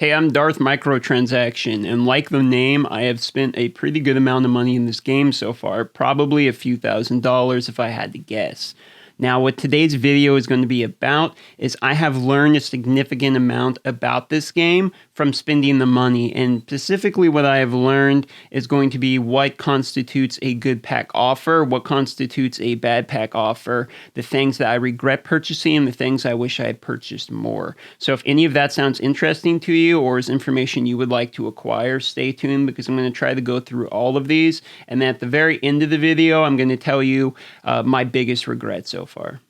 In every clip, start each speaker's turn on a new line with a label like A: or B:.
A: Hey, I'm Darth Microtransaction, and like the name, I have spent a pretty good amount of money in this game so far, probably a few $1,000s if I had to guess. Now, what today's video is going to be about is I have learned a significant amount about this game from spending the money, and specifically what I have learned is going to be what constitutes a good pack offer, what constitutes a bad pack offer, the things that I regret purchasing, and the things I wish I had purchased more. So if any of that sounds interesting to you or is information you would like to acquire, stay tuned because I'm going to try to go through all of these, and then at the very end of the video, I'm going to tell you my biggest regret so far.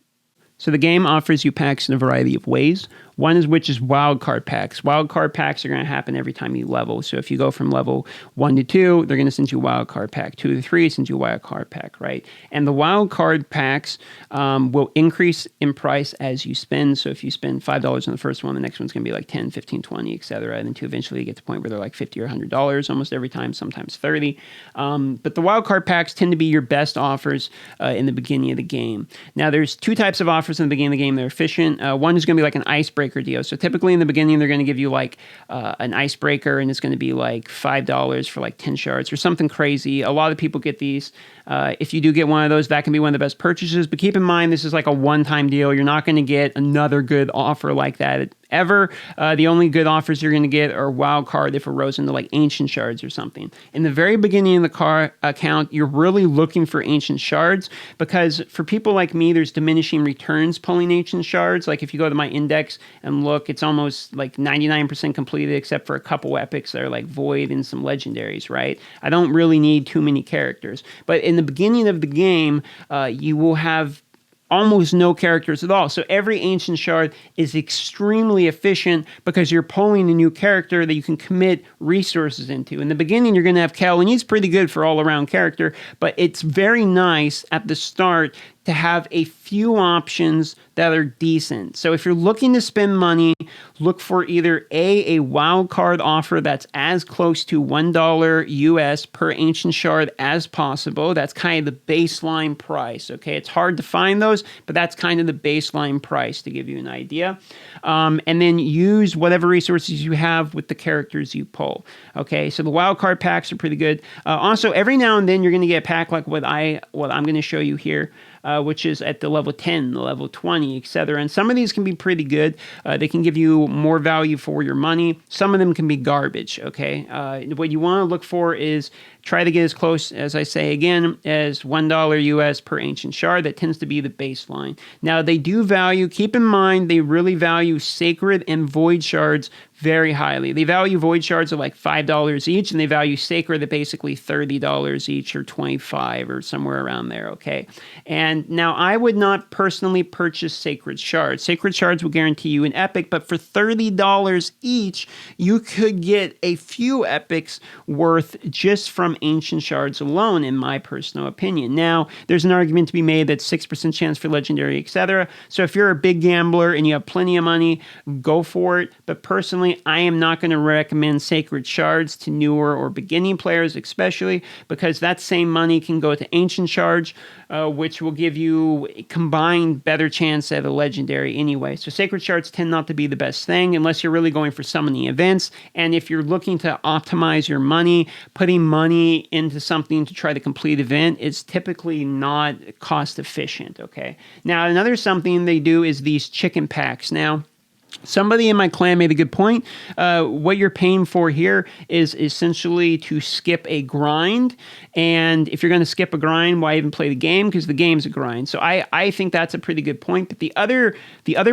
A: So the game offers you packs in a variety of ways. One is which is wildcard packs. Wildcard packs are going to happen every time you level. So if you go from level 1 to 2, they're going to send you a wildcard pack. 2 to 3, send you a wildcard pack, right? And the wildcard packs will increase in price as you spend. So if you spend $5 on the first one, the next one's going to be like 10, 15, 20, etc. And then to eventually get to the point where they're like $50 or $100 almost every time, sometimes 30. But the wildcard packs tend to be your best offers in the beginning of the game. Now there's two types of offers in the beginning of the game. They're efficient. One is going to be like an icebreaker deal. So typically in the beginning, they're going to give you like an icebreaker, and it's going to be like $5 for like 10 shards or something crazy. A lot of people get these. If you do get one of those, that can be one of the best purchases. But keep in mind, this is like a one-time deal. You're not going to get another good offer like that ever. The only good offers you're going to get are wild card if it rose into like ancient shards or something. In the very beginning of the account, you're really looking for ancient shards because for people like me, there's diminishing returns pulling ancient shards. Like if you go to my index and look, it's almost like 99% completed except for a couple epics that are like void and some legendaries, right? I don't really need too many characters. But in the beginning of the game, you will have almost no characters at all. So every ancient shard is extremely efficient because you're pulling a new character that you can commit resources into. In the beginning, you're going to have Kel, and he's pretty good for all-around character, but it's very nice at the start to have a few options that are decent. So if you're looking to spend money, look for either a wild card offer that's as close to $1 US per ancient shard as possible. That's kind of the baseline price, okay? It's hard to find those, but that's kind of the baseline price to give you an idea. And then use whatever resources you have with the characters you pull, okay? So the wild card packs are pretty good. Also, every now and then you're going to get a pack like what I'm going to show you here, which is at the level 10, the level 20, etc. And some of these can be pretty good. They can give you more value for your money. Some of them can be garbage, okay? What you want to look for is try to get as close, as I say again, as $1 US per ancient shard. That tends to be the baseline. Now, they do value, keep in mind, they really value sacred and void shards very highly. They value void shards at like $5 each, and they value sacred at basically $30 each or $25 or somewhere around there, okay? And now I would not personally purchase sacred shards. Sacred shards will guarantee you an epic, but for $30 each, you could get a few epics worth just from ancient shards alone, in my personal opinion. Now, there's an argument to be made that 6% chance for legendary, etc. So if you're a big gambler and you have plenty of money, go for it. But personally, I am not going to recommend sacred shards to newer or beginning players, especially because that same money can go to ancient shards, which will give you a combined better chance at a legendary anyway. So sacred shards tend not to be the best thing unless you're really going for summoning events. And if you're looking to optimize your money, putting money into something to try to complete event is typically not cost efficient, okay? Now, another something they do is these chicken packs. Now, somebody in my clan made a good point. What you're paying for here is essentially to skip a grind. And if you're going to skip a grind, why even play the game? Because the game's a grind. So I think that's a pretty good point. But the other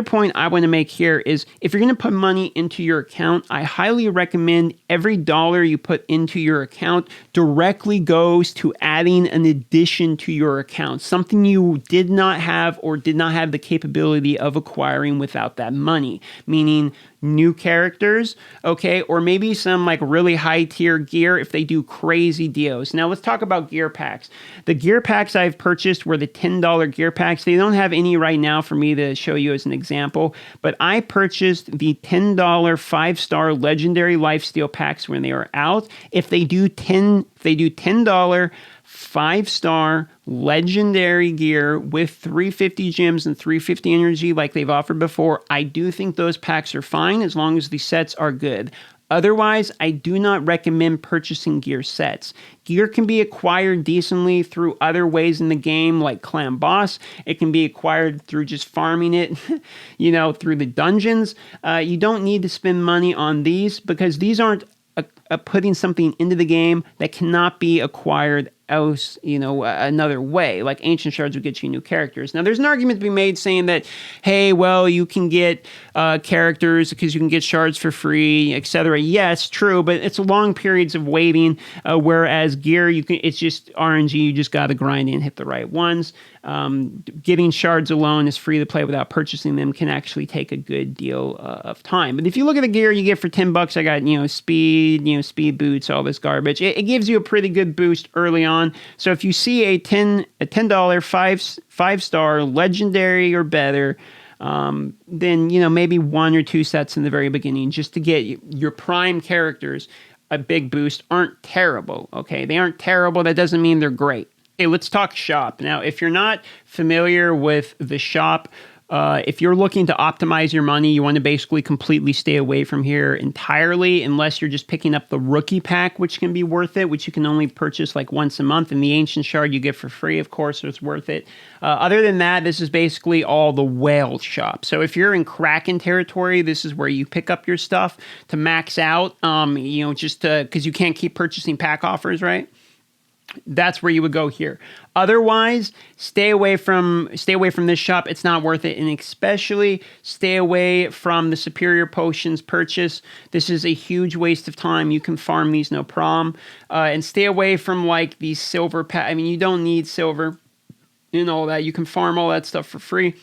A: point I want to make here is if you're going to put money into your account, I highly recommend every dollar you put into your account directly goes to adding an addition to your account, something you did not have or did not have the capability of acquiring without that money. Meaning new characters, okay, or maybe some like really high tier gear if they do crazy deals. Now let's talk about gear packs. The gear packs I've purchased were the $10 gear packs. They don't have any right now for me to show you as an example, but I purchased the $10 5-star legendary lifesteal packs when they were out. If they do $10 5-star legendary gear with 350 gems and 350 energy like they've offered before, I do think those packs are fine as long as the sets are good. Otherwise, I do not recommend purchasing gear sets. Gear can be acquired decently through other ways in the game, like Clan Boss. It can be acquired through just farming it, through the dungeons. You don't need to spend money on these because these aren't putting something into the game that cannot be acquired else, another way. Like ancient shards would get you new characters. Now, there's an argument to be made saying that, hey, well, you can get characters because you can get shards for free, etc. Yes, true, but it's long periods of waiting. Whereas gear, it's just RNG. You just got to grind and hit the right ones. Getting shards alone is free to play without purchasing them can actually take a good deal of time. But if you look at the gear you get for $10, I got speed boots, all this garbage. It gives you a pretty good boost early on. So if you see a $10 5-star legendary or better, then maybe 1 or 2 sets in the very beginning just to get your prime characters a big boost aren't terrible. Okay, they aren't terrible. That doesn't mean they're great. Okay, let's talk shop. Now, if you're not familiar with the shop, if you're looking to optimize your money, you want to basically completely stay away from here entirely, unless you're just picking up the rookie pack, which can be worth it, which you can only purchase like once a month. And the ancient shard you get for free, of course, so it's worth it. Other than that, this is basically all the whale shop. So if you're in Kraken territory, this is where you pick up your stuff to max out, just because you can't keep purchasing pack offers, right? That's where you would go here. Otherwise, stay away from this shop. It's not worth it. And especially stay away from the superior potions purchase. This is a huge waste of time. You can farm these no problem. And stay away from like these silver you don't need silver and all that. You can farm all that stuff for free.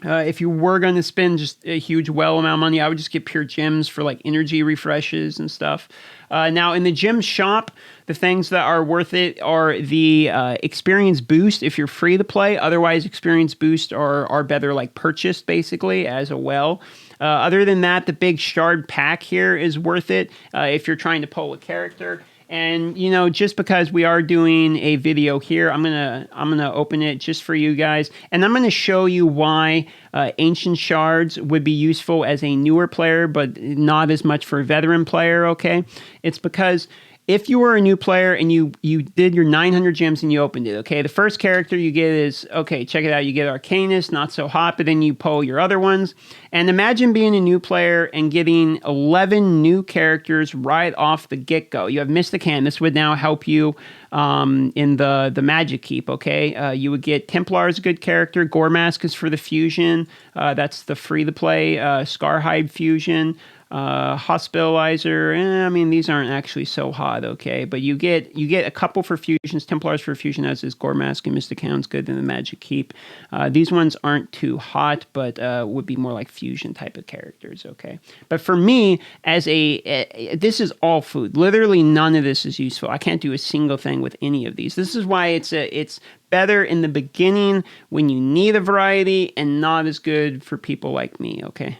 A: If you were going to spend just a huge amount of money, I would just get pure gems for like energy refreshes and stuff. Now, in the gem shop, the things that are worth it are the experience boost if you're free to play. Otherwise, experience boost are better like purchased basically as well. Other than that, the big shard pack here is worth it if you're trying to pull a character. And, just because we are doing a video here, I'm gonna open it just for you guys. And I'm going to show you why ancient shards would be useful as a newer player, but not as much for a veteran player, okay? It's because if you were a new player and you did your 900 gems and you opened it, okay, the first character you get is, okay, check it out, you get Arcanist, not so hot, but then you pull your other ones. And imagine being a new player and getting 11 new characters right off the get-go. You have Mystic Hand. This would now help you in the Magic Keep, okay? You would get Templar is a good character. Gore Mask is for the fusion. That's the free-to-play Scarhide fusion. Hospitalizer, these aren't actually so hot, okay? But you get a couple for fusions, Templars for fusion, as is Gore Mask and Mystic Hound's good in the Magic Keep. These ones aren't too hot, but would be more like fusion type of characters, okay? But for me, this is all food. Literally none of this is useful. I can't do a single thing with any of these. This is why it's better in the beginning when you need a variety and not as good for people like me, okay?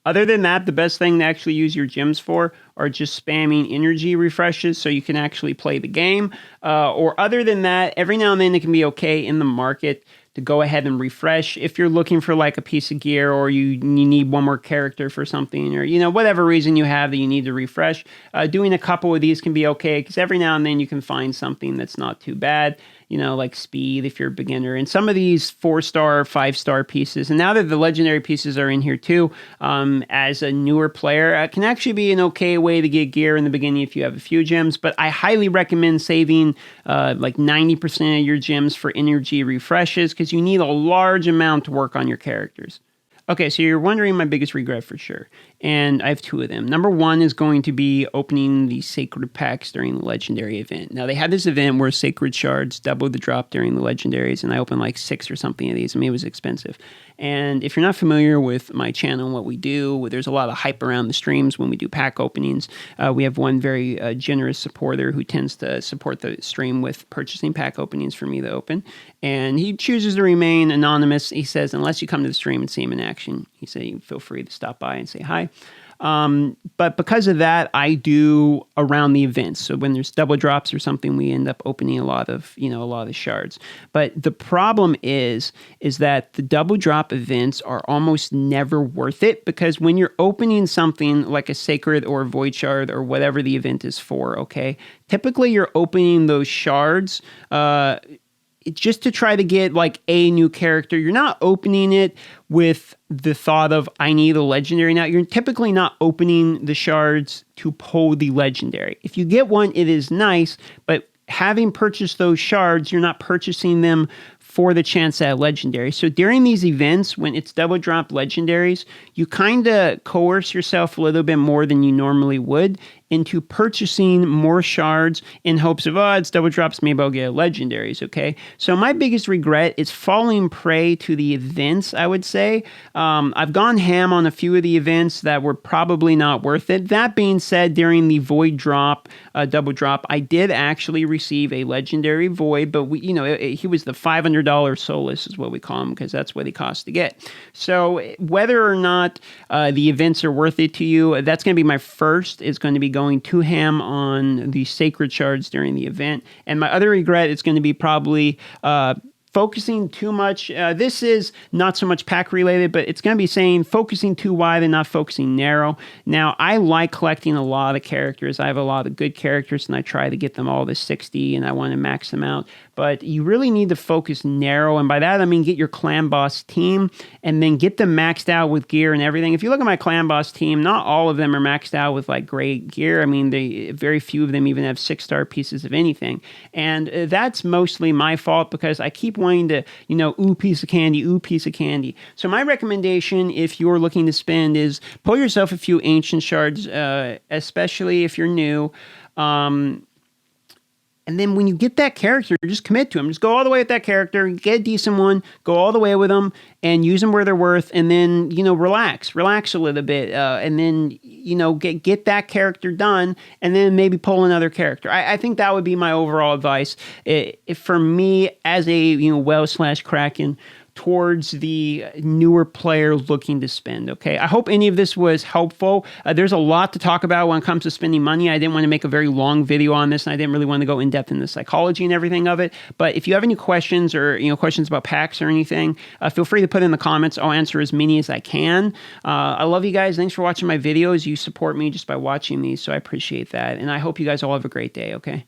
A: Other than that, the best thing to actually use your gems for are just spamming energy refreshes so you can actually play the game. Or other than that, every now and then it can be okay in the market to go ahead and refresh if you're looking for like a piece of gear or you need one more character for something or, whatever reason you have that you need to refresh. Doing a couple of these can be okay because every now and then you can find something that's not too bad. Like speed if you're a beginner. And some of these 4-star, 5-star pieces, and now that the legendary pieces are in here too, as a newer player, it can actually be an okay way to get gear in the beginning if you have a few gems. But I highly recommend saving like 90% of your gems for energy refreshes because you need a large amount to work on your characters. Okay, so you're wondering my biggest regret for sure, and I have 2 of them. Number 1 is going to be opening the sacred packs during the legendary event. Now, they had this event where sacred shards doubled the drop during the legendaries, and I opened like 6 or something of these. It was expensive. And if you're not familiar with my channel and what we do, there's a lot of hype around the streams when we do pack openings. We have one very generous supporter who tends to support the stream with purchasing pack openings for me to open. And he chooses to remain anonymous. He says, unless you come to the stream and see him in action, he said, feel free to stop by and say hi. But because of that, I do around the events. So when there's double drops or something, we end up opening a lot of shards. But the problem is that the double drop events are almost never worth it, because when you're opening something like a sacred or a void shard or whatever the event is for, okay, typically you're opening those shards just to try to get like a new character. You're not opening it with the thought of, I need a legendary now. You're typically not opening the shards to pull the legendary. If you get one, it is nice, but having purchased those shards, you're not purchasing them for the chance at a legendary. So during these events, when it's double drop legendaries, you kind of coerce yourself a little bit more than you normally would into purchasing more shards in hopes of, oh, it's double drops, maybe I'll get legendaries, okay? So my biggest regret is falling prey to the events, I would say. I've gone ham on a few of the events that were probably not worth it. That being said, during the void drop, double drop, I did actually receive a legendary void, but he was the $500 Solus is what we call him, because that's what he costs to get. So whether or not the events are worth it to you, that's going to be my first, is going to be going too ham on the sacred shards during the event. And my other regret is going to be probably focusing too much. This is not so much pack related, but it's going to be saying focusing too wide and not focusing narrow. Now, I like collecting a lot of characters. I have a lot of good characters, and I try to get them all to 60, and I want to max them out. But you really need to focus narrow, and by that I mean get your clan boss team and then get them maxed out with gear and everything. If you look at my clan boss team, not all of them are maxed out with like great gear. I mean, very few of them even have 6-star pieces of anything, and that's mostly my fault, because I keep wanting to, ooh, piece of candy, ooh, piece of candy. So my recommendation, if you're looking to spend, is pull yourself a few ancient shards, especially if you're new. And then when you get that character, just commit to them. Just go all the way with that character, get a decent one, go all the way with them, and use them where they're worth, and then, relax a little bit, and then, get that character done, and then maybe pull another character. I think that would be my overall advice. For me, as a, whale/kraken, towards the newer player looking to spend, okay? I hope any of this was helpful. There's a lot to talk about when it comes to spending money. I didn't want to make a very long video on this, and I didn't really want to go in depth in the psychology and everything of it. But if you have any questions or questions about packs or anything, feel free to put in the comments. I'll answer as many as I can. I love you guys. Thanks for watching my videos. You support me just by watching these, so I appreciate that. And I hope you guys all have a great day, okay?